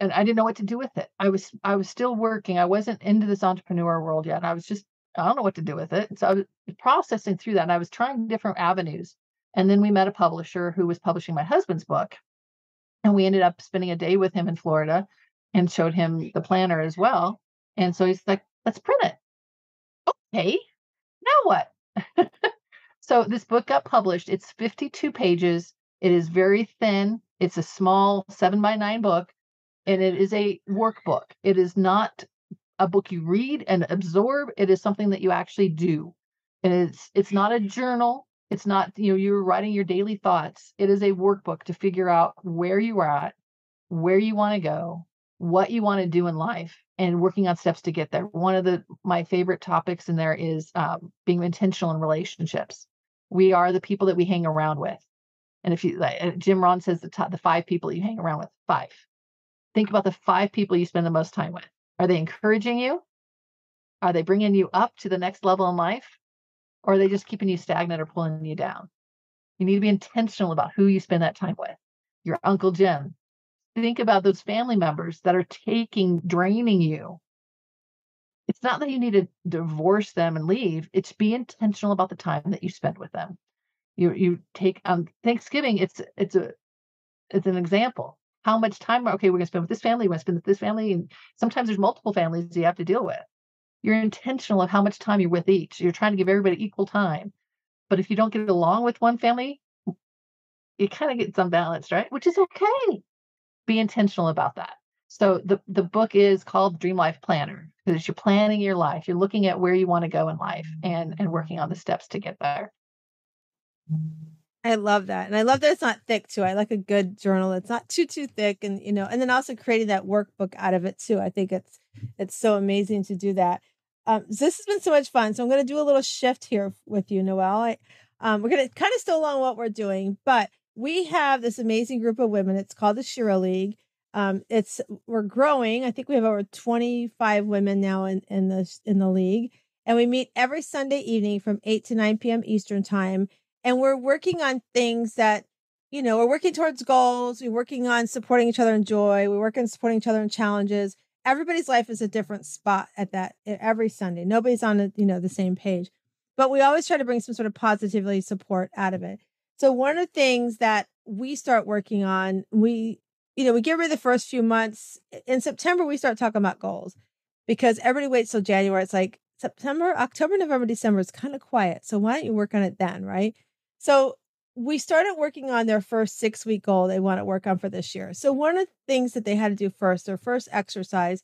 And I didn't know what to do with it. I was still working. I wasn't into this entrepreneur world yet. I don't know what to do with it. So I was processing through that, and I was trying different avenues. And then we met a publisher who was publishing my husband's book. And we ended up spending a day with him in Florida and showed him the planner as well. And so he's like, let's print it. Okay, now what? So this book got published. It's 52 pages. It is very thin. It's a small 7x9 book, and it is a workbook. It is not a book you read and absorb. It is something that you actually do. And it's not a journal. It's not, you're writing your daily thoughts. It is a workbook to figure out where you are at, where you want to go, what you want to do in life, and working on steps to get there. One of my favorite topics in there is being intentional in relationships. We are the people that we hang around with. And if you, like, Jim Rohn says the 5 people you hang around with, 5. Think about the 5 people you spend the most time with. Are they encouraging you? Are they bringing you up to the next level in life? Or are they just keeping you stagnant or pulling you down? You need to be intentional about who you spend that time with. Your Uncle Jim. Think about those family members that are draining you. It's not that you need to divorce them and leave. It's be intentional about the time that you spend with them. You take Thanksgiving. It's an example. How much time? Okay, we're going to spend with this family. We're going to spend with this family, and sometimes there's multiple families you have to deal with. You're intentional of how much time you're with each. You're trying to give everybody equal time. But if you don't get along with one family, it kind of gets unbalanced, right? Which is okay. Be intentional about that. So the book is called Dream Life Planner, because you're planning your life. You're looking at where you want to go in life and working on the steps to get there. I love that. And I love that it's not thick too. I like a good journal. It's not too thick. And, and then also creating that workbook out of it too. I think it's so amazing to do that. This has been so much fun. So I'm going to do a little shift here with you, Noelle. We're going to kind of still along what we're doing, but we have this amazing group of women. It's called the Shira League. We're growing. I think we have over 25 women now in the league, and we meet every Sunday evening from 8 to 9 p.m. Eastern time. And we're working on things that, we're working towards goals. We're working on supporting each other in joy. We work on supporting each other in challenges. Everybody's life is a different spot at that every Sunday. Nobody's on the same page, but we always try to bring some sort of positivity support out of it. So one of the things that we start working on, we get rid of the first few months. In September, we start talking about goals, because everybody waits till January. It's like September, October, November, December is kind of quiet. So why don't you work on it then, right? So we started working on their first 6-week goal they want to work on for this year. So one of the things that they had to do first, their first exercise,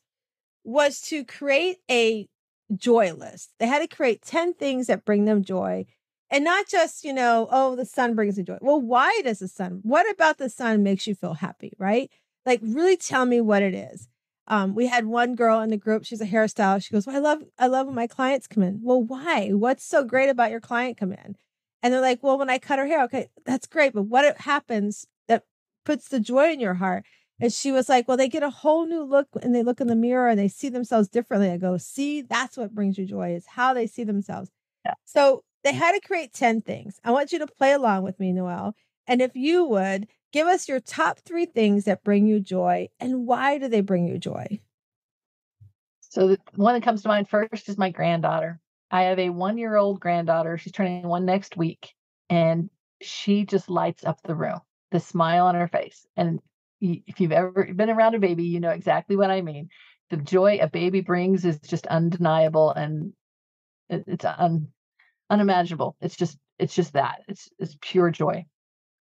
was to create a joy list. They had to create 10 things that bring them joy. And not just, the sun brings me joy. Well, why does the sun? What about the sun makes you feel happy, right? Like, really tell me what it is. We had one girl in the group. She's a hairstylist. She goes, well, I love when my clients come in. Well, why? What's so great about your client come in? And they're like, well, when I cut her hair, okay, that's great. But what happens that puts the joy in your heart? And she was like, well, they get a whole new look and they look in the mirror and they see themselves differently. I go, see, that's what brings you joy is how they see themselves. Yeah. So they had to create 10 things. I want you to play along with me, Noelle. And if you would give us your top 3 things that bring you joy and why do they bring you joy? So the one that comes to mind first is my granddaughter. I have a 1-year-old granddaughter. She's turning 1 next week, and she just lights up the room. The smile on her face, and if you've ever been around a baby, you know exactly what I mean. The joy a baby brings is just undeniable, and it's unimaginable. It's just that. It's pure joy.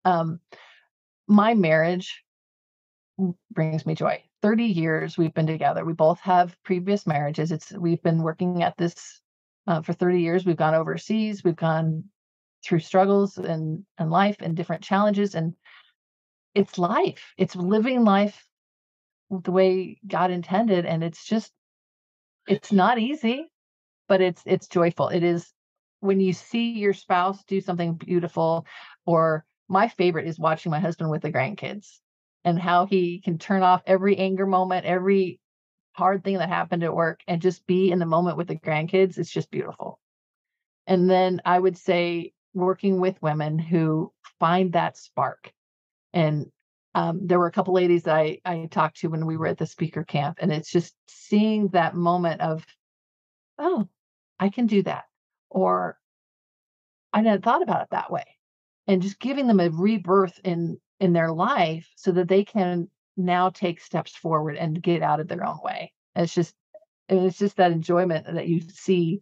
Um, my marriage brings me joy. 30 years we've been together. We both have previous marriages. We've been working at this for 30 years. We've gone overseas. We've gone through struggles and life and different challenges. And it's life. It's living life the way God intended. And it's not easy, but it's joyful. It is when you see your spouse do something beautiful, or my favorite is watching my husband with the grandkids and how he can turn off every anger moment, every hard thing that happened at work and just be in the moment with the grandkids. It's just beautiful. And then I would say working with women who find that spark. And there were a couple ladies that I talked to when we were at the speaker camp, and it's just seeing that moment of, oh, I can do that. Or I never thought about it that way. And just giving them a rebirth in their life so that they can now take steps forward and get out of their own way. It's just that enjoyment that you see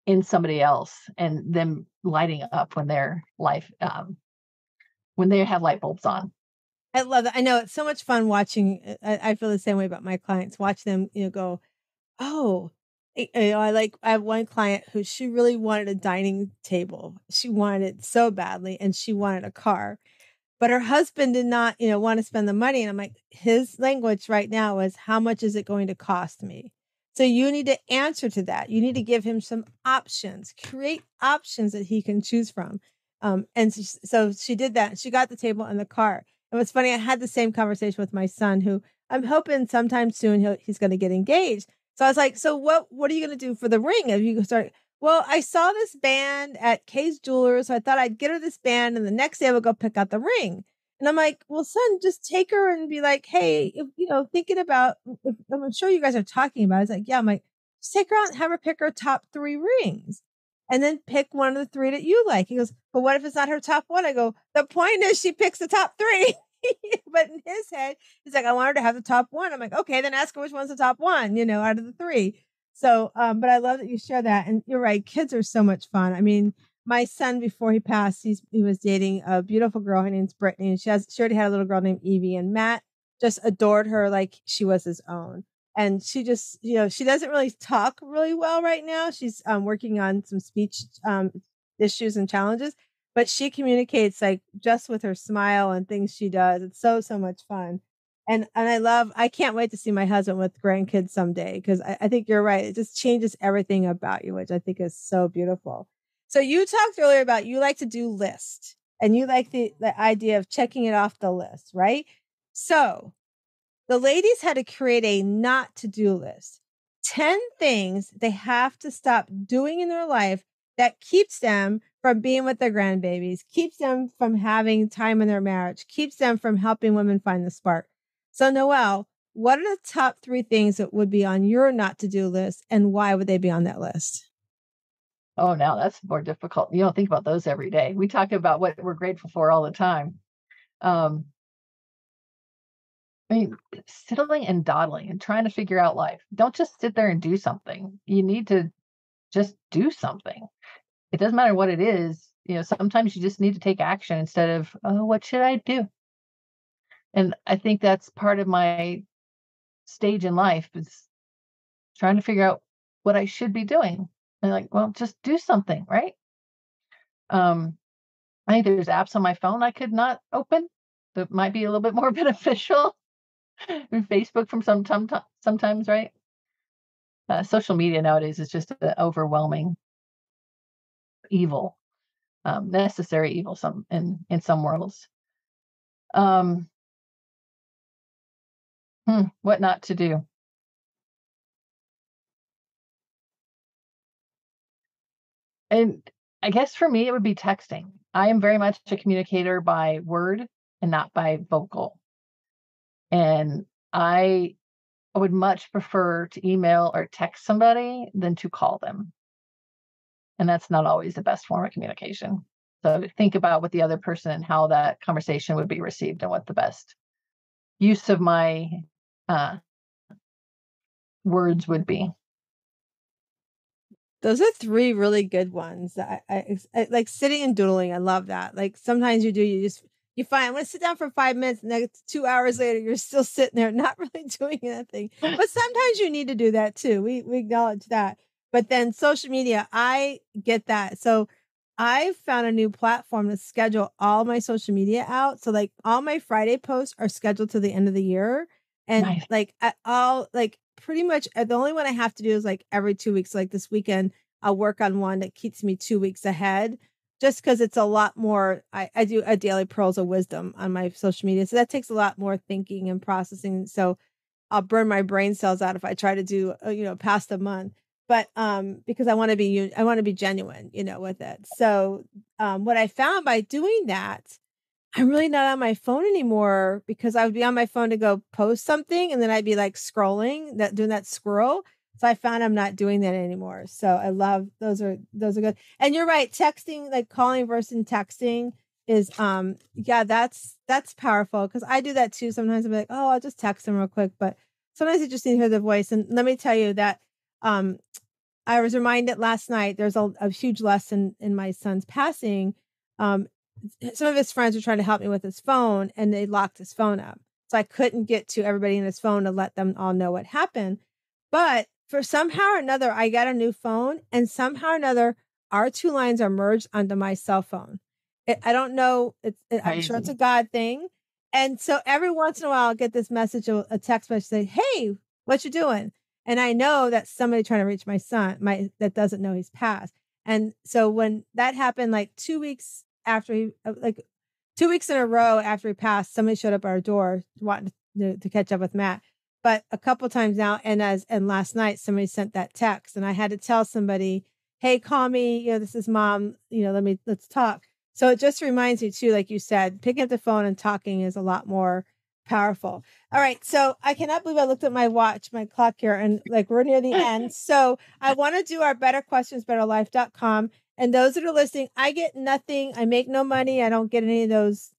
in somebody else and them lighting up when their life when they have light bulbs on. I love that. I know it's so much fun watching. I feel the same way about my clients. Watch them, go, oh, I have one client who she really wanted a dining table. She wanted it so badly, and she wanted a car. But her husband did not, want to spend the money. And I'm like, his language right now is, how much is it going to cost me? So you need to answer to that. You need to give him some options, create options that he can choose from. So she did that. She got the table and the car. And what's funny, I had the same conversation with my son, who I'm hoping sometime soon he's going to get engaged. So I was like, so what are you going to do for the ring? If you start, well, I saw this band at Kay's Jewelers, so I thought I'd get her this band, and the next day I would go pick out the ring. And I'm like, well, son, just take her and be like, hey, thinking about, I'm sure you guys are talking about it. It's like, yeah, I'm like, just take her out and have her pick her top 3 rings. And then pick one of the 3 that you like. He goes, but what if it's not her top 1? I go, the point is she picks the top 3. But in his head, he's like, I want her to have the top 1. I'm like, okay, then ask her which one's the top 1, out of the 3. So, but I love that you share that. And you're right. Kids are so much fun. I mean, my son, before he passed, he was dating a beautiful girl. Her name's Brittany. And she already had a little girl named Evie, and Matt just adored her like she was his own. And she just, she doesn't really talk really well right now. She's working on some speech issues and challenges, but she communicates like just with her smile and things she does. It's so, so much fun. And I can't wait to see my husband with grandkids someday, because I think you're right. It just changes everything about you, which I think is so beautiful. So you talked earlier about you like to do lists, and you like the idea of checking it off the list, right? So the ladies had to create a not to do list. 10 things they have to stop doing in their life that keeps them from being with their grandbabies, keeps them from having time in their marriage, keeps them from helping women find the spark. So, Noelle, what are the top 3 things that would be on your not to do list, and why would they be on that list? Oh, now that's more difficult. You don't think about those every day. We talk about what we're grateful for all the time. Um, I mean, settling and dawdling and trying to figure out life. Don't just sit there and do something. You need to just do something. It doesn't matter what it is. Sometimes you just need to take action instead of, oh, what should I do? And I think that's part of my stage in life, is trying to figure out what I should be doing. And like, well, just do something, right? Um, I think there's apps on my phone I could not open that might be a little bit more beneficial. And Facebook from sometimes, right? Social media nowadays is just an overwhelming evil. necessary evil in some worlds. What not to do? And I guess for me, it would be texting. I am very much a communicator by word and not by vocal. And I would much prefer to email or text somebody than to call them. And that's not always the best form of communication. So think about what the other person and how that conversation would be received and what the best use of my words would be. Those are 3 really good ones. I like sitting and doodling. I love that. Like sometimes you find I'm going to sit down for 5 minutes and then 2 hours later, you're still sitting there, not really doing anything. But sometimes you need to do that too. We acknowledge that. But then social media, I get that. So I found a new platform to schedule all my social media out. So like all my Friday posts are scheduled to the end of the year. And Nice. like all like pretty much the only one I have to do is like every 2 weeks. Like this weekend, I'll work on one that keeps me 2 weeks ahead just because it's a lot more. I do a daily pearls of wisdom on my social media. So that takes a lot more thinking and processing. So I'll burn my brain cells out if I try to do, past a month. But because I want to be genuine, with it. So what I found by doing that, I'm really not on my phone anymore because I would be on my phone to go post something and then I'd be like scrolling, doing that scroll. So I found I'm not doing that anymore. So I love those are good. And you're right, texting, like calling versus texting is that's powerful because I do that too. Sometimes I'm like, oh, I'll just text them real quick, but sometimes you just need to hear the voice. And let me tell you that I was reminded last night there's a huge lesson in my son's passing. Some of his friends were trying to help me with his phone and they locked his phone up. So I couldn't get to everybody in his phone to let them all know what happened. But for somehow or another, I got a new phone and somehow or another, our 2 lines are merged onto my cell phone. I don't know. I'm sure it's a God thing. And so every once in a while, I'll get this message, a text message saying, hey, what you doing? And I know that's somebody trying to reach my son, that doesn't know he's passed. And so when that happened, like 2 weeks after like 2 weeks in a row after he passed, somebody showed up at our door wanting to catch up with Matt. But a couple times now, and last night, somebody sent that text, and I had to tell somebody, "Hey, call me. This is mom. Let's talk." So it just reminds me too, like you said, picking up the phone and talking is a lot more powerful. All right, so I cannot believe I looked at my watch, my clock here, and like we're near the end. So I want to do our betterquestionsbetterlife.com. And those that are listening, I get nothing. I make no money. I don't get any of those,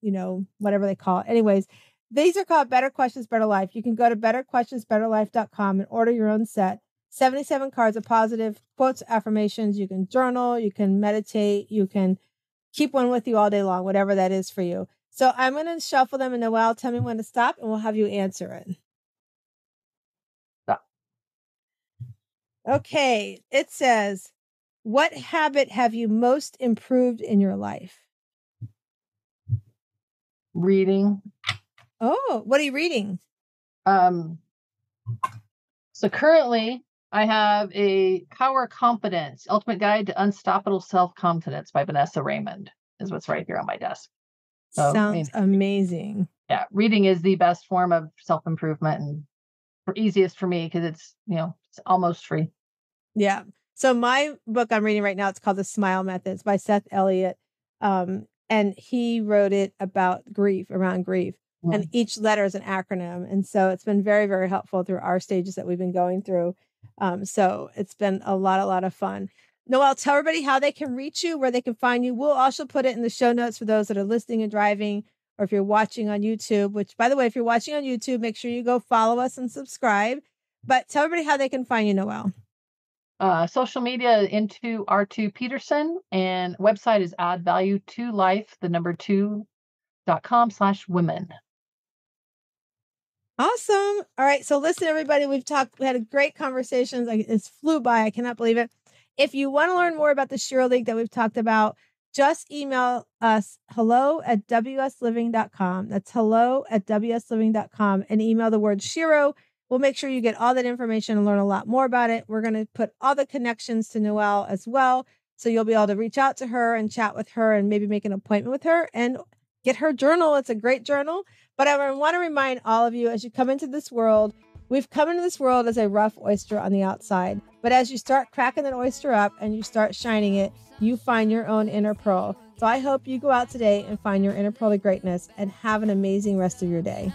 whatever they call it. Anyways, these are called Better Questions, Better Life. You can go to betterquestionsbetterlife.com and order your own set. 77 cards of positive quotes, affirmations. You can journal, you can meditate, you can keep one with you all day long, whatever that is for you. So I'm going to shuffle them, and Noelle, tell me when to stop, and we'll have you answer it. Stop. Okay. It says, what habit have you most improved in your life? Reading. Oh, what are you reading? So currently I have a Power Confidence, Ultimate Guide to Unstoppable Self-Confidence by Vanessa Raymond is what's right here on my desk. So, sounds amazing. Yeah. Reading is the best form of self-improvement and easiest for me because it's almost free. Yeah. So my book I'm reading right now, it's called The Smile Method. It's by Seth Elliott. And he wrote it about around grief. Mm. And each letter is an acronym. And so it's been very, very helpful through our stages that we've been going through. So it's been a lot of fun. Noelle, tell everybody how they can reach you, where they can find you. We'll also put it in the show notes for those that are listening and driving, or if you're watching on YouTube, which, by the way, if you're watching on YouTube, make sure you go follow us and subscribe. But tell everybody how they can find you, Noelle. Social media into R2 Peterson, and website is addvalue2life2.com/women. Awesome. All right. So listen, everybody, we had a great conversations. It's flew by. I cannot believe it. If you want to learn more about the Shiro League that we've talked about, just email us hello@wsliving.com. That's hello@wsliving.com, and email the word Shiro. We'll make sure you get all that information and learn a lot more about it. We're going to put all the connections to Noelle as well. So you'll be able to reach out to her and chat with her and maybe make an appointment with her and get her journal. It's a great journal. But I want to remind all of you, as you come into this world, we've come into this world as a rough oyster on the outside. But as you start cracking that oyster up and you start shining it, you find your own inner pearl. So I hope you go out today and find your inner pearl of greatness and have an amazing rest of your day.